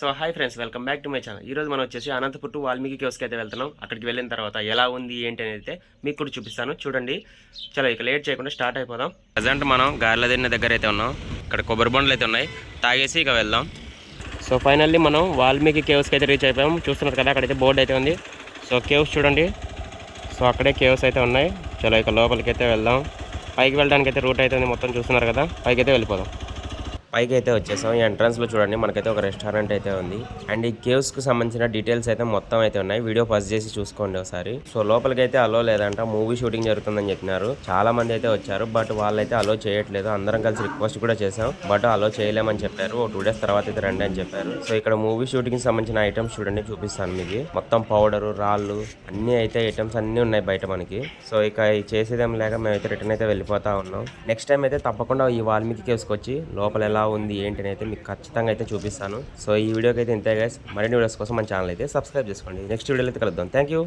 So hi friends, welcome back to my channel. ఈరోజు మనం వచ్చేసి అనంతపురం టు వాల్మీకి కేవ్స్కి అయితే వెళ్తున్నాం. అక్కడికి వెళ్ళిన తర్వాత ఎలా ఉంది ఏంటి అనేది అయితే మీకు కూడా చూపిస్తాను, చూడండి. చలో ఇక లేట్ చేయకుండా స్టార్ట్ అయిపోదాం. ప్రజెంట్ మనం గార్లదిన్న దగ్గర అయితే ఉన్నాం. ఇక్కడ కొబ్బరి బొండలు అయితే ఉన్నాయి, తాగేసి ఇక వెళ్దాం. సో ఫైనల్లీ మనం వాల్మీకి కేవ్స్కి అయితే రీచ్ అయిపోయాం. చూస్తున్నారు కదా, అక్కడైతే బోర్డు అయితే ఉంది. సో కేవ్స్ చూడండి, సో అక్కడే కేవ్స్ అయితే ఉన్నాయి. చలో ఇక లోపలికి అయితే వెళ్దాం. పైకి వెళ్ళడానికి అయితే రూట్ అయితే ఉంది, మొత్తం చూస్తున్నారు కదా. పైకి అయితే వెళ్ళిపోదాం. పైకి అయితే వచ్చేసాం. ఈ ఎంట్రన్స్లో చూడండి, మనకైతే ఒక రెస్టారెంట్ అయితే ఉంది. అండ్ ఈ కేవ్స్కి సంబంధించిన డీటెయిల్స్ అయితే మొత్తం అయితే ఉన్నాయి. వీడియో పాజ్ చేసి చూసుకోండి ఒకసారి. సో లోపలికి అయితే అలో లేదంట, మూవీ షూటింగ్ జరుగుతుందని చెప్పినారు. చాలా మంది అయితే వచ్చారు, బట్ వాళ్ళైతే అలో చేయట్లేదు. అందరం కలిసి రిక్వెస్ట్ కూడా చేసాం, బట్ అలో చేయలేమని చెప్పారు. 2 days తర్వాత అయితే రండి అని చెప్పారు. సో ఇక్కడ మూవీ షూటింగ్ సంబంధించిన ఐటమ్స్ చూడండి, చూపిస్తాను మీకు. మొత్తం పౌడరు, రాళ్ళు అన్ని అయితే ఐటమ్స్ అన్ని ఉన్నాయి బయట మనకి. సో ఇక చేసేదేం లేక మేమైతే రిటర్న్ అయితే వెళ్ళిపోతా ఉన్నాం. నెక్స్ట్ టైం అయితే తప్పకుండా ఈ వాల్మీకి కేవ్స్కి వచ్చి లోపల ఎలా ఉంది ఏంటి అయితే మీకు ఖచ్చితంగా అయితే చూపిస్తాను. సో ఈ వీడియోకి అయితే ఇంతే గైస్. మరిన్ని వీడియోస్ కోసం మన ఛానల్ అయితే సబ్స్క్రైబ్ చేసుకోండి. నెక్స్ట్ వీడియోలో అయితే కలుద్దాం. Thank you.